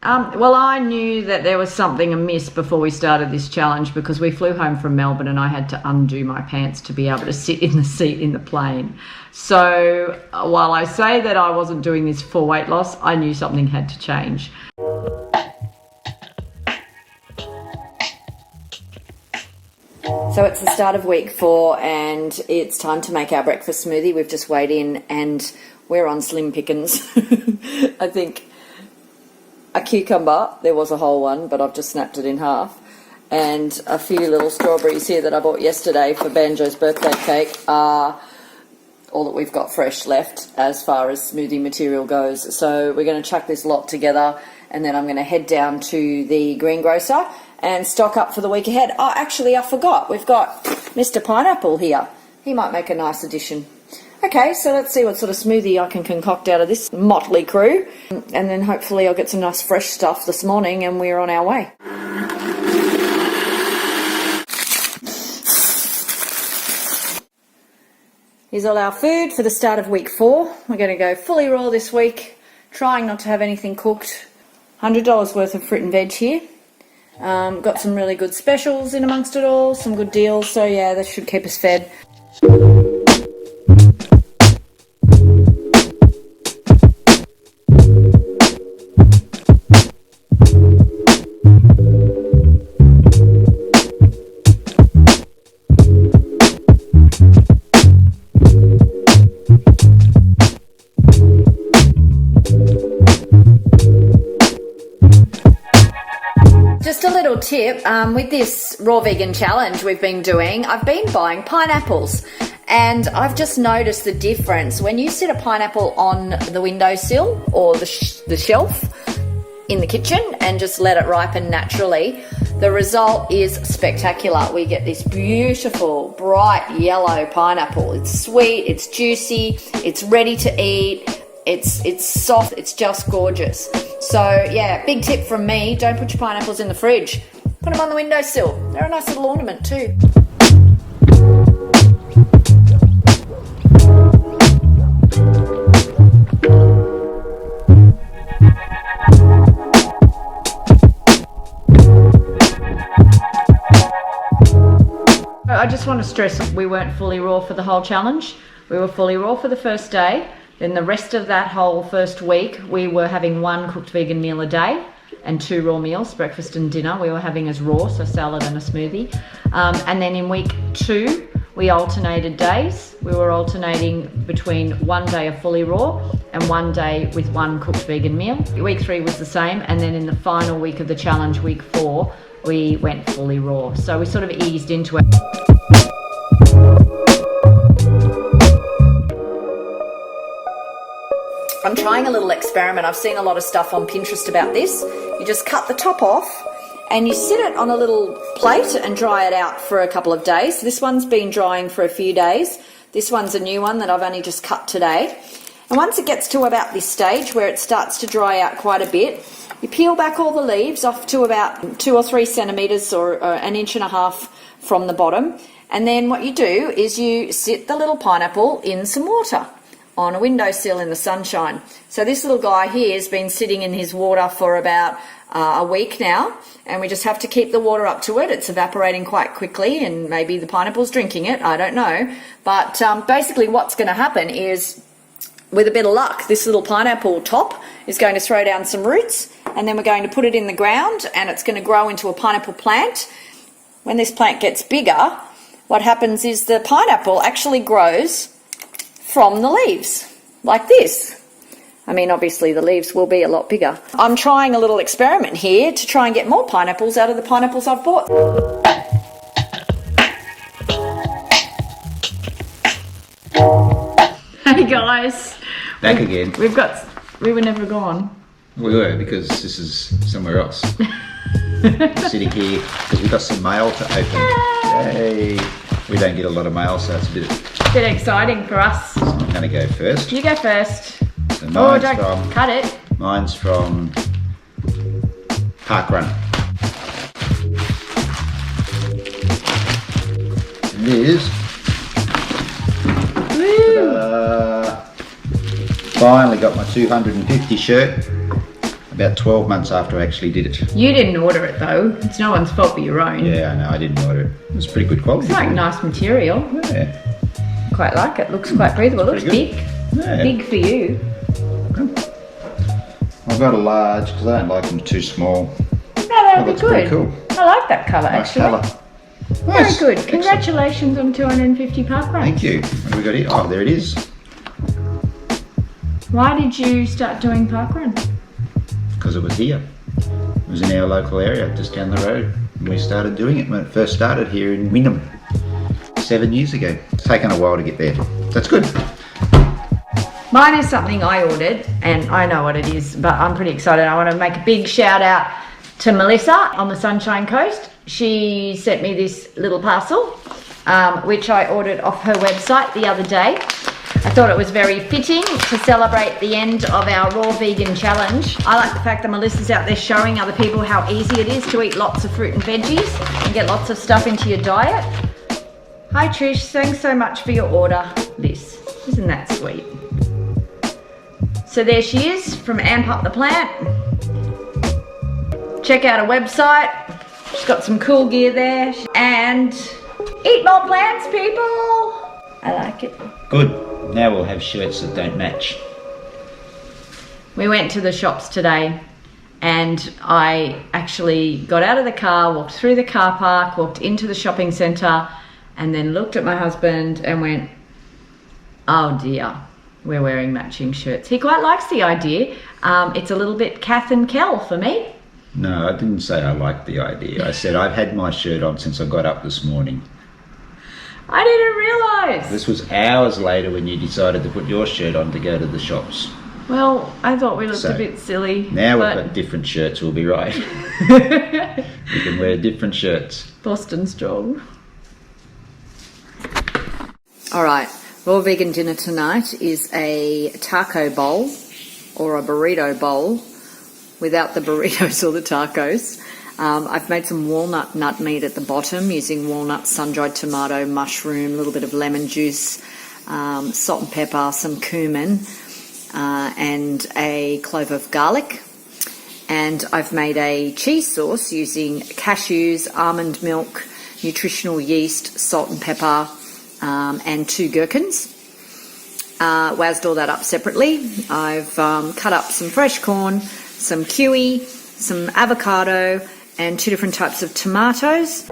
Well, I knew that there was something amiss before we started this challenge because we flew home from Melbourne and I had to undo my pants to be able to sit in the seat in the plane. So while I say that I wasn't doing this for weight loss, I knew something had to change. So it's the start of week 4 and it's time to make our breakfast smoothie. We've just weighed in and we're on slim pickings. I think a cucumber, there was a whole one, but I've just snapped it in half, and a few little strawberries here that I bought yesterday for Banjo's birthday cake are all that we've got fresh left as far as smoothie material goes. So we're going to chuck this lot together and then I'm going to head down to the greengrocer and stock up for the week ahead. Oh, actually, I forgot. We've got Mr. Pineapple here. He might make a nice addition. Okay, so let's see what sort of smoothie I can concoct out of this motley crew. And then hopefully I'll get some nice fresh stuff this morning and we're on our way. Here's all our food for the start of week 4. We're going to go fully raw this week, trying not to have anything cooked. $100 worth of fruit and veg here. Got some really good specials in amongst it all, some good deals. So yeah, that should keep us fed. Just a little tip, with this raw vegan challenge we've been doing, I've been buying pineapples and I've just noticed the difference. When you sit a pineapple on the windowsill or the shelf in the kitchen and just let it ripen naturally, the result is spectacular. We get this beautiful bright yellow pineapple. It's sweet, it's juicy, it's ready to eat. It's soft, it's just gorgeous. So yeah, big tip from me, don't put your pineapples in the fridge. Put them on the windowsill. They're a nice little ornament too. I just want to stress we weren't fully raw for the whole challenge. We were fully raw for the first day. Then the rest of that whole first week, we were having 1 cooked vegan meal a day and 2 raw meals, breakfast and dinner. We were having as raw, so salad and a smoothie. And then in week 2, we alternated days. We were alternating between 1 day of fully raw and 1 day with 1 cooked vegan meal. Week 3 was the same. And then in the final week of the challenge, week 4, we went fully raw. So we sort of eased into it. I'm trying a little experiment. I've seen a lot of stuff on Pinterest about this. You just cut the top off and you sit it on a little plate and dry it out for a couple of days. This one's been drying for a few days. This one's a new one that I've only just cut today. And once it gets to about this stage where it starts to dry out quite a bit, you peel back all the leaves off to about 2 or 3 centimetres or 1.5 inches from the bottom. And then what you do is you sit the little pineapple in some water on a windowsill in the sunshine. So this little guy here has been sitting in his water for about a week now, and we just have to keep the water up to it. It's evaporating quite quickly, and maybe the pineapple's drinking it, I don't know. But basically what's going to happen is, with a bit of luck, this little pineapple top is going to throw down some roots, and then we're going to put it in the ground, and it's going to grow into a pineapple plant. When this plant gets bigger, what happens is the pineapple actually grows from the leaves, like this. I mean, obviously the leaves will be a lot bigger. I'm trying a little experiment here to try and get more pineapples out of the pineapples I've bought. Hey guys. Back again. We were never gone. We were, because this is somewhere else. Sitting here because we've got some mail to open. Yay! We don't get a lot of mail, so it's a bit exciting for us. So I'm going to go first. You go first. So don't cut it. Mine's from Park Run. And Liz. Finally got my 250 shirt. about 12 months after I actually did it. You didn't order it though. It's no one's fault but your own. Yeah, I know, I didn't order it. It was pretty good quality. It's like nice material. Yeah. Quite like it. Looks quite breathable. Looks big. Yeah. Big for you. I've got a large because I don't like them too small. No, that'll be that's pretty good. cool. I like that colour Nice actually. colour. Very Nice. good. Excellent. Congratulations on 250 park runs. Thank you. What have we got here? Oh, there it is. Why did you start doing park runs? Because it was here. It was in our local area, just down the road. And we started doing it when it first started here in Wynnum 7 years ago. It's taken a while to get there. That's good. Mine is something I ordered, and I know what it is, but I'm pretty excited. I want to make a big shout out to Melissa on the Sunshine Coast. She sent me this little parcel, which I ordered off her website the other day. I thought it was very fitting to celebrate the end of our Raw Vegan Challenge. I like the fact that Melissa's out there showing other people how easy it is to eat lots of fruit and veggies and get lots of stuff into your diet. Hi Trish, thanks so much for your order, Liz. Isn't that sweet? So there she is from Amp Up the Plant. Check out her website. She's got some cool gear there. And eat more plants, people. I like it. Good. Now we'll have shirts that don't match. We went to the shops today and I actually got out of the car, walked through the car park, walked into the shopping centre and then looked at my husband and went, oh dear, we're wearing matching shirts. He quite likes the idea. It's a little bit Kath and Kel for me. No, I didn't say I liked the idea. I said I've had my shirt on since I got up this morning. I didn't realise. This was hours later when you decided to put your shirt on to go to the shops. Well, I thought we looked So, a bit silly. Now but we've got different shirts, we'll be right. We can wear different shirts. Boston strong. All right, raw vegan dinner tonight is a taco bowl or a burrito bowl without the burritos or the tacos. I've made some walnut nut meat at the bottom using walnut, sun-dried tomato, mushroom, a little bit of lemon juice, salt and pepper, some cumin, and a clove of garlic. And I've made a cheese sauce using cashews, almond milk, nutritional yeast, salt and pepper, and 2 gherkins. Wazzed all that up separately. I've cut up some fresh corn, some kiwi, some avocado, and 2 different types of tomatoes.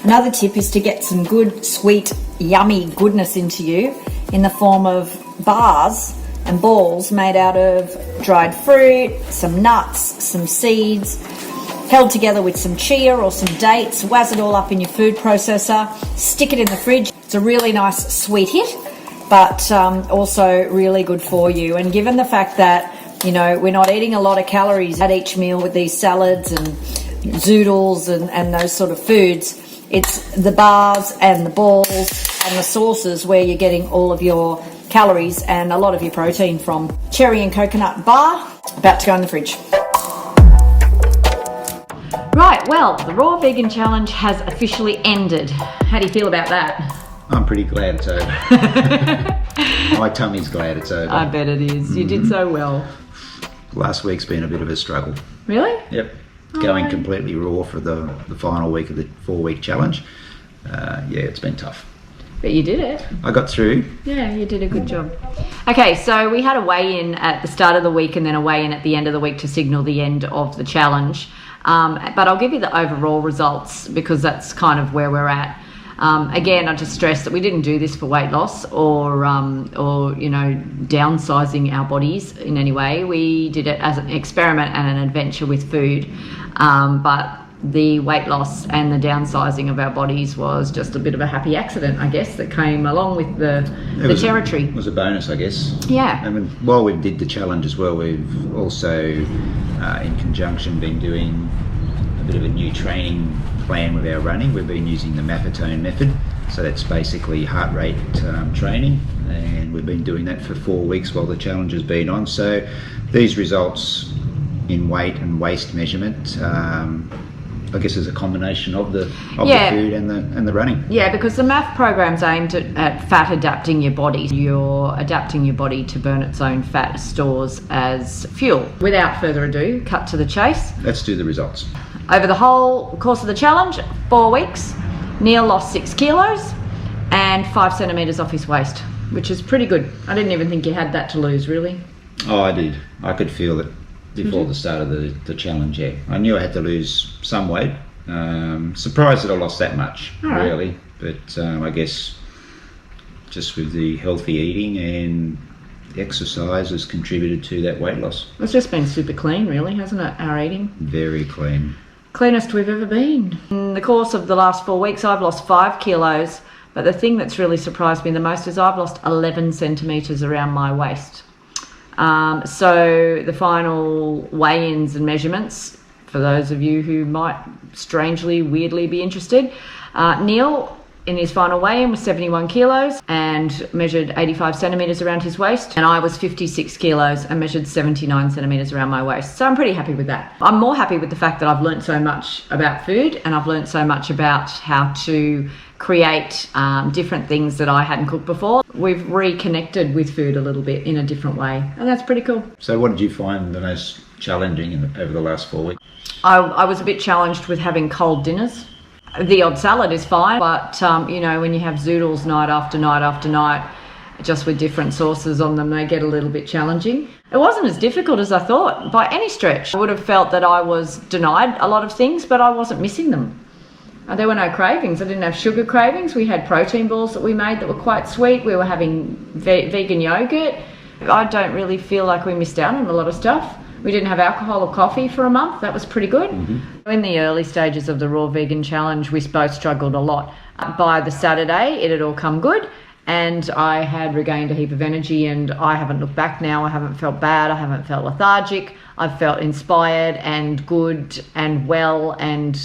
Another tip is to get some good, sweet, yummy goodness into you in the form of bars and balls made out of dried fruit, some nuts, some seeds, held together with some chia or some dates. Wazz it all up in your food processor, stick it in the fridge. It's a really nice sweet hit, but also really good for you. And given the fact that, you know, we're not eating a lot of calories at each meal with these salads and zoodles and those sort of foods, it's the bars and the balls and the sauces where you're getting all of your calories and a lot of your protein from. Cherry and coconut bar, about to go in the fridge. Right, well, the Raw Vegan Challenge has officially ended. How do you feel about that? I'm pretty glad it's over. My tummy's glad it's over. I bet it is. You did so well. Last week's been a bit of a struggle. Really? Yep. Going completely raw for the final week of the 4-week challenge. Yeah, it's been tough. But you did it. I got through. Yeah, you did a good job. Okay, so we had a weigh-in at the start of the week and then a weigh-in at the end of the week to signal the end of the challenge. But I'll give you the overall results because that's kind of where we're at. Again, I just stress that we didn't do this for weight loss or you know, downsizing our bodies in any way. We did it as an experiment and an adventure with food. But the weight loss and the downsizing of our bodies was just a bit of a happy accident, I guess, that came along with the territory. It was a bonus, I guess. Yeah. I mean, while we did the challenge as well, we've also, in conjunction, been doing a bit of a new training plan with our running. We've been using the Maffetone method, so that's basically heart rate training, and we've been doing that for 4 weeks while the challenge has been on. So these results in weight and waist measurement, I guess, is a combination of the food and the running. Yeah, because the MAF program's aimed at fat adapting your body. You're adapting your body to burn its own fat stores as fuel. Without further ado, cut to the chase. Let's do the results. Over the whole course of the challenge, 4 weeks, Neil lost 6 kilos and 5 centimetres off his waist, which is pretty good. I didn't even think you had that to lose, really. Oh, I did. I could feel it before the start of the challenge, yeah. I knew I had to lose some weight. Surprised that I lost that much, really. But I guess just with the healthy eating and exercise has contributed to that weight loss. It's just been super clean, really, hasn't it, our eating? Very clean. Cleanest we've ever been. In the course of the last 4 weeks, I've lost 5 kilos, but the thing that's really surprised me the most is I've lost 11 centimetres around my waist. So the final weigh-ins and measurements, for those of you who might strangely, weirdly be interested, Neil in his final weigh-in was 71 kilos and measured 85 centimetres around his waist, and I was 56 kilos and measured 79 centimetres around my waist. So I'm pretty happy with that. I'm more happy with the fact that I've learnt so much about food, and I've learnt so much about how to create different things that I hadn't cooked before. We've reconnected with food a little bit in a different way, and that's pretty cool. So what did you find the most challenging over the last 4 weeks? I was a bit challenged with having cold dinners. The odd salad is fine, but you know, when you have zoodles night after night after night, just with different sauces on them, they get a little bit challenging. It wasn't as difficult as I thought by any stretch. I would have felt that I was denied a lot of things, but I wasn't missing them. There were no cravings. I didn't have sugar cravings. We had protein balls that we made that were quite sweet. We were having vegan yogurt. I don't really feel like we missed out on a lot of stuff. We didn't have alcohol or coffee for a month. That was pretty good. In the early stages of the Raw Vegan Challenge, we both struggled a lot. By the Saturday, it had all come good, and I had regained a heap of energy, and I haven't looked back now. I haven't felt bad. I haven't felt lethargic. I've felt inspired and good and well and,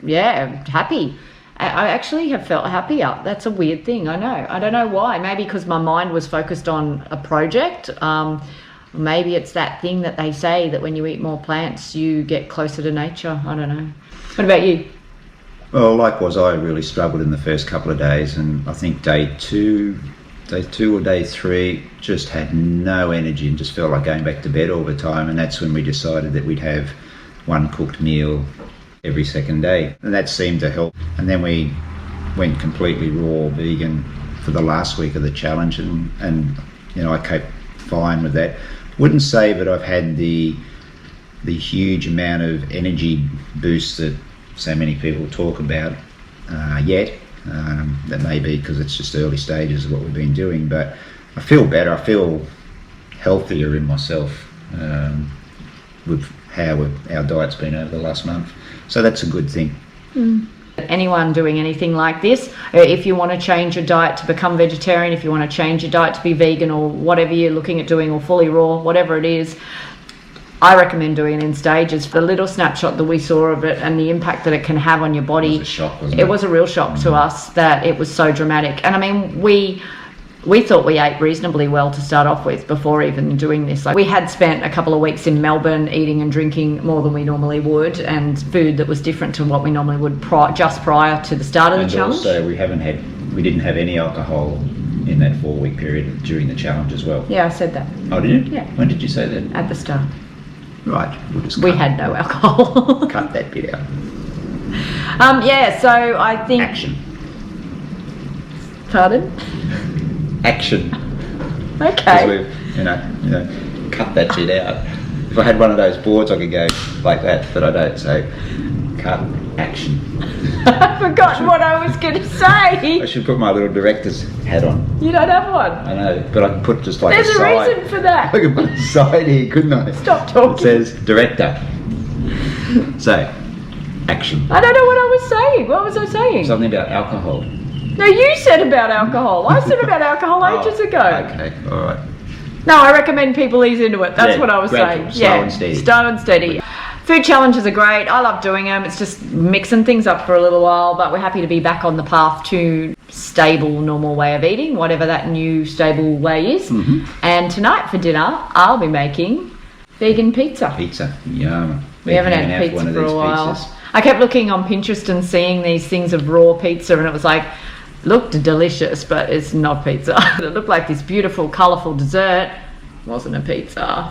yeah, happy. I actually have felt happier. That's a weird thing, I know. I don't know why. Maybe because my mind was focused on a project. Maybe it's that thing that they say that when you eat more plants, you get closer to nature. I don't know. What about you? Well, likewise, I really struggled in the first couple of days, and I think day two or day three, just had no energy and just felt like going back to bed all the time. And that's when we decided that we'd have one cooked meal every second day, and that seemed to help. And then we went completely raw vegan for the last week of the challenge, and you know, I kept fine with that. Wouldn't say that I've had the huge amount of energy boost that so many people talk about yet. That may be because it's just early stages of what we've been doing, but I feel better. I feel healthier in myself with how our diet's been over the last month. So that's a good thing. Anyone doing anything like this, if you want to change your diet to become vegetarian, if you want to change your diet to be vegan or whatever you're looking at doing, or fully raw, whatever it is, I recommend doing it in stages. The little snapshot that we saw of it and the impact that it can have on your body, it was a shock, wasn't it? It was a real shock to us that it was so dramatic. And I mean, we thought we ate reasonably well to start off with before even doing this. Like, we had spent a couple of weeks in Melbourne eating and drinking more than we normally would, and food that was different to what we normally would just prior to the start of the challenge. Also, we didn't have any alcohol in that 4 week period during the challenge as well. Yeah, I said that. Oh, did you? Yeah. When did you say that? At the start. Right. We had no alcohol. Cut that bit out. Yeah, so I think... Action. Pardon? Action. Okay. We've, you know, cut that shit out. If I had one of those boards, I could go like that, but I don't. So, cut, action. I've forgotten what I was going to say. I should put my little director's hat on. You don't have one. I know, but I can put just like There's a side. reason for that. I can put a side here, couldn't I? Stop talking. It says director. So, action. I don't know what I was saying. What was I saying? Something about alcohol. No, you said about alcohol. I said about alcohol ages ago. Okay, all right. No, I recommend people ease into it. That's Yeah, what I was gradual, saying. slow and steady. Slow and steady. Food challenges are great. I love doing them. It's just mixing things up for a little while, but we're happy to be back on the path to stable, normal way of eating, whatever that new stable way is. And tonight for dinner, I'll be making vegan pizza. Pizza, yum. We haven't had pizza for a while. I kept looking on Pinterest and seeing these things of raw pizza, and it was like, looked delicious, but it's not pizza. It looked like this beautiful, colourful dessert. It wasn't a pizza.